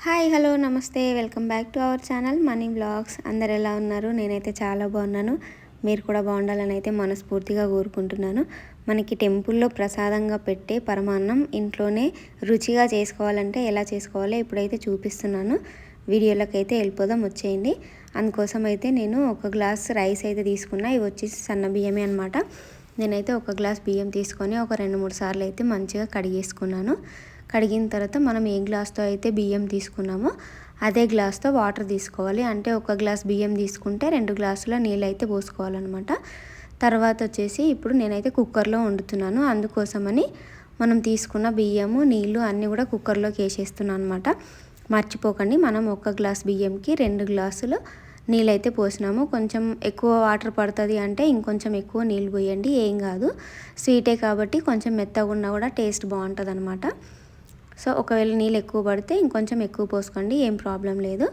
Hi hello నమస్తే welcome back to our channel Money Blogs. అందరు ఎలా ఉన్నారు? నేనైతే చాలా బాగున్నాను. మీరు కూడా బాగుండాలని అయితే మనస్ఫూర్తిగా కోరుకుంటున్నాను. మనకి టెంపుల్లో ప్రసాదంగా పెట్టే పరమాన్నం ఇంట్లోనే రుచిగా చేసుకోవాలంటే ఎలా చేసుకోవాలో ఇప్పుడైతే చూపిస్తున్నాను. వీడియోలోకి అయితే వెళ్ళిపోదాం, వచ్చేయండి. అందుకోసం అయితే నేను ఒక గ్లాస్ రైస్ అయితే తీసుకున్నా. ఇవి వచ్చేసి సన్న బియ్యమే అనమాట. నేనైతే ఒక గ్లాస్ బియ్యం తీసుకొని ఒక 2-3 సార్లు అయితే మంచిగా కడిగేసుకున్నాను. కడిగిన తర్వాత మనం ఏ గ్లాస్తో అయితే బియ్యం తీసుకున్నామో అదే గ్లాస్తో వాటర్ తీసుకోవాలి. అంటే ఒక గ్లాస్ బియ్యం తీసుకుంటే 2 గ్లాసుల నీళ్ళు అయితే పోసుకోవాలన్నమాట. తర్వాత వచ్చేసి ఇప్పుడు నేనైతే కుక్కర్లో వండుతున్నాను. అందుకోసమని మనం తీసుకున్న బియ్యము నీళ్ళు అన్నీ కూడా కుక్కర్లోకి వేసేస్తున్నాను అనమాట. మర్చిపోకండి, మనం ఒక గ్లాస్ బియ్యంకి 2 గ్లాసులు నీళ్ళైతే పోసినాము. కొంచెం ఎక్కువ వాటర్ పడుతుంది అంటే ఇంకొంచెం ఎక్కువ నీళ్ళు పోయండి, ఏం కాదు. స్వీటే కాబట్టి కొంచెం మెత్తగా ఉన్నా కూడా టేస్ట్ బాగుంటుంది అనమాట. సో ఒకవేళ నీళ్ళు ఎక్కువ పడితే ఇంకొంచెం ఎక్కువ పోసుకోండి, ఏం ప్రాబ్లం లేదు.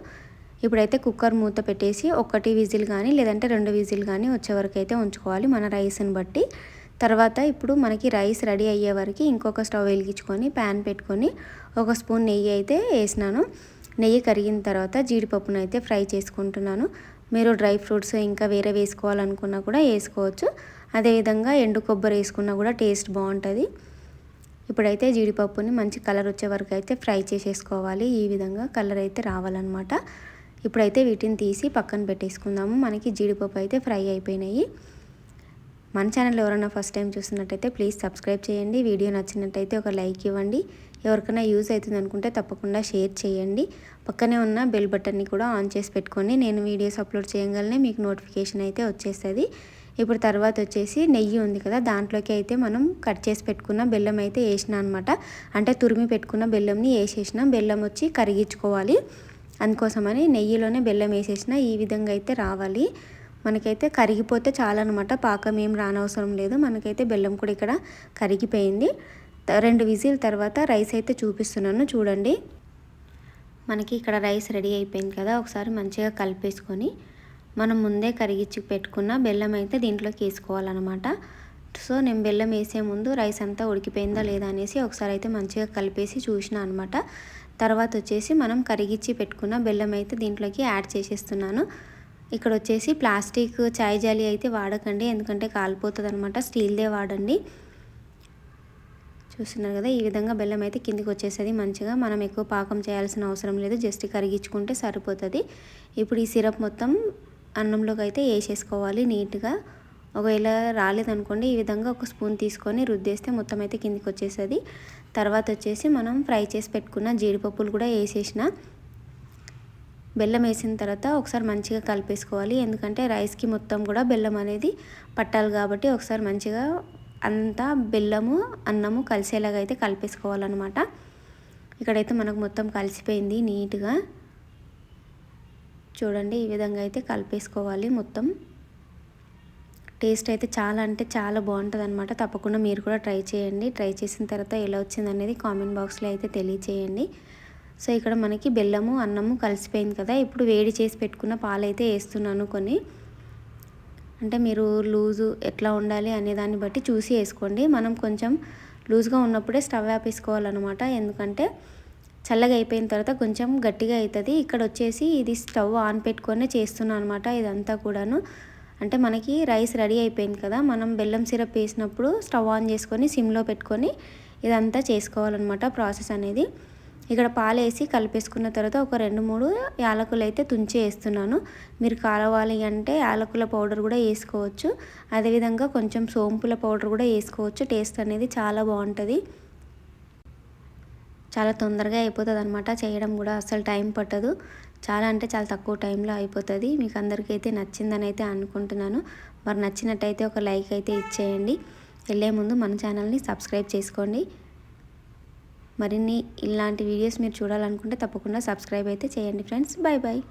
ఇప్పుడైతే కుక్కర్ మూత పెట్టేసి 1 విజిల్ కానీ లేదంటే 2 విజిల్ కానీ వచ్చే వరకు అయితే ఉంచుకోవాలి మన రైస్ని బట్టి. తర్వాత ఇప్పుడు మనకి రైస్ రెడీ అయ్యే వరకు ఇంకొక స్టవ్ వెలిగించుకొని ప్యాన్ పెట్టుకొని 1 స్పూన్ నెయ్యి అయితే వేసినాను. నెయ్యి కరిగిన తర్వాత జీడిపప్పును అయితే ఫ్రై చేసుకుంటున్నాను. మీరు డ్రై ఫ్రూట్స్ ఇంకా వేరే వేసుకోవాలనుకున్నా కూడా వేసుకోవచ్చు. అదేవిధంగా ఎండు కొబ్బరి వేసుకున్నా కూడా టేస్ట్ బాగుంటుంది. ఇప్పుడైతే జీడిపప్పుని మంచి కలర్ వచ్చే వరకు అయితే ఫ్రై చేసేసుకోవాలి. ఈ విధంగా కలర్ అయితే రావాలన్నమాట. ఇప్పుడైతే వీటిని తీసి పక్కన పెట్టేసుకుందాము. మనకి జీడిపప్పు అయితే ఫ్రై అయిపోయినాయి. మన ఛానల్ ఎవరైనా ఫస్ట్ టైం చూస్తున్నట్టయితే ప్లీజ్ సబ్స్క్రైబ్ చేయండి. వీడియో నచ్చినట్టయితే ఒక లైక్ ఇవ్వండి. ఎవరికైనా యూజ్ అవుతుంది అనుకుంటే తప్పకుండా షేర్ చేయండి. పక్కనే ఉన్న బెల్ బటన్ని కూడా ఆన్ చేసి పెట్టుకోండి. నేను వీడియోస్ అప్లోడ్ చేయగానే మీకు నోటిఫికేషన్ అయితే వచ్చేస్తుంది. ఇప్పుడు తర్వాత వచ్చేసి నెయ్యి ఉంది కదా, దాంట్లోకి అయితే మనం కట్ చేసి పెట్టుకున్న బెల్లం అయితే వేసిన అనమాట. అంటే తురిమి పెట్టుకున్న బెల్లంని వేసేసిన. బెల్లం వచ్చి కరిగించుకోవాలి, అందుకోసమని నెయ్యిలోనే బెల్లం వేసేసిన. ఈ విధంగా అయితే రావాలి. మనకైతే కరిగిపోతే చాలన్నమాట, పాకం ఏం రానవసరం లేదు. మనకైతే బెల్లం కూడా ఇక్కడ కరిగిపోయింది. 2 విజిల్ తర్వాత రైస్ అయితే చూపిస్తున్నాను చూడండి. మనకి ఇక్కడ రైస్ రెడీ అయిపోయింది కదా, ఒకసారి మంచిగా కలిపేసుకొని మనం ముందే కరిగించి పెట్టుకున్న బెల్లం అయితే దీంట్లోకి వేసుకోవాలన్నమాట. సో నేను బెల్లం వేసే ముందు రైస్ అంతా ఉడికిపోయిందా లేదా అనేసి ఒకసారి అయితే మంచిగా కలిపేసి చూసిన అనమాట. తర్వాత వచ్చేసి మనం కరిగించి పెట్టుకున్న బెల్లం అయితే దీంట్లోకి యాడ్ చేసేస్తున్నాను. ఇక్కడ వచ్చేసి ప్లాస్టిక్ చాయ్ జాలి అయితే వాడకండి, ఎందుకంటే కాలిపోతుంది అనమాట. స్టీల్దే వాడండి. చూస్తున్నారు కదా, ఈ విధంగా బెల్లం అయితే కిందికి వచ్చేస్తుంది మంచిగా. మనం ఎక్కువ పాకం చేయాల్సిన అవసరం లేదు, జస్ట్ కరిగించుకుంటే సరిపోతుంది. ఇప్పుడు ఈ సిరప్ మొత్తం అన్నంలోకి అయితే వేసేసుకోవాలి నీట్గా. ఒకవేళ రాలేదనుకోండి ఈ విధంగా 1 స్పూన్ తీసుకొని రుద్దేస్తే మొత్తం అయితే కిందికి వచ్చేస్తుంది. తర్వాత వచ్చేసి మనం ఫ్రై చేసి పెట్టుకున్న జీడిపప్పులు కూడా వేసేసిన. బెల్లం వేసిన తర్వాత ఒకసారి మంచిగా కలిపేసుకోవాలి, ఎందుకంటే రైస్కి మొత్తం కూడా బెల్లం అనేది పట్టాలి కాబట్టి ఒకసారి మంచిగా అంతా బెల్లము అన్నము కలిసేలాగా అయితే కలిపేసుకోవాలన్నమాట. ఇక్కడైతే మనకు మొత్తం కలిసిపోయింది నీట్గా. చూడండి, ఈ విధంగా అయితే కలిపేసుకోవాలి మొత్తం. టేస్ట్ అయితే చాలా అంటే చాలా బాగుంటుంది అనమాట. తప్పకుండా మీరు కూడా ట్రై చేయండి. ట్రై చేసిన తర్వాత ఎలా వచ్చింది అనేది కామెంట్ బాక్స్లో అయితే తెలియచేయండి. సో ఇక్కడ మనకి బెల్లము అన్నము కలిసిపోయింది కదా, ఇప్పుడు వేడి చేసి పెట్టుకున్న పాలు అయితే వేస్తున్నాను కొన్ని. అంటే మీరు లూజు ఎట్లా ఉండాలి అనే దాన్ని బట్టి చూసి వేసుకోండి. మనం కొంచెం లూజ్గా ఉన్నప్పుడే స్టవ్ ఆపేసుకోవాలన్నమాట, ఎందుకంటే చల్లగా అయిపోయిన తర్వాత కొంచెం గట్టిగా అవుతుంది. ఇక్కడ వచ్చేసి ఇది స్టవ్ ఆన్ పెట్టుకొని చేస్తున్నాను అనమాట ఇదంతా కూడాను. అంటే మనకి రైస్ రెడీ అయిపోయింది కదా, మనం బెల్లం సిరప్ వేసినప్పుడు స్టవ్ ఆన్ చేసుకొని సిమ్లో పెట్టుకొని ఇదంతా చేసుకోవాలన్నమాట ప్రాసెస్ అనేది. ఇక్కడ పాలు వేసి కలిపేసుకున్న తర్వాత ఒక 2-3 యాలకులు అయితే తుంచి వేస్తున్నాను. మీరు కావాలి అంటే యాలకుల పౌడర్ కూడా వేసుకోవచ్చు. అదేవిధంగా కొంచెం సోంపుల పౌడర్ కూడా వేసుకోవచ్చు. టేస్ట్ అనేది చాలా బాగుంటుంది. చాలా తొందరగా అయిపోతుంది అనమాట, చేయడం కూడా అసలు టైం పట్టదు. చాలా అంటే చాలా తక్కువ టైంలో అయిపోతుంది. మీకు అందరికీ అయితే నచ్చిందని అయితే అనుకుంటున్నాను. మరి నచ్చినట్టయితే ఒక లైక్ అయితే ఇచ్చేయండి. వెళ్ళే ముందు మన ఛానల్ని సబ్స్క్రైబ్ చేసుకోండి. మరిన్ని ఇలాంటి వీడియోస్ మీరు చూడాలనుకుంటే తప్పకుండా సబ్స్క్రైబ్ అయితే చేయండి ఫ్రెండ్స్. Bye bye.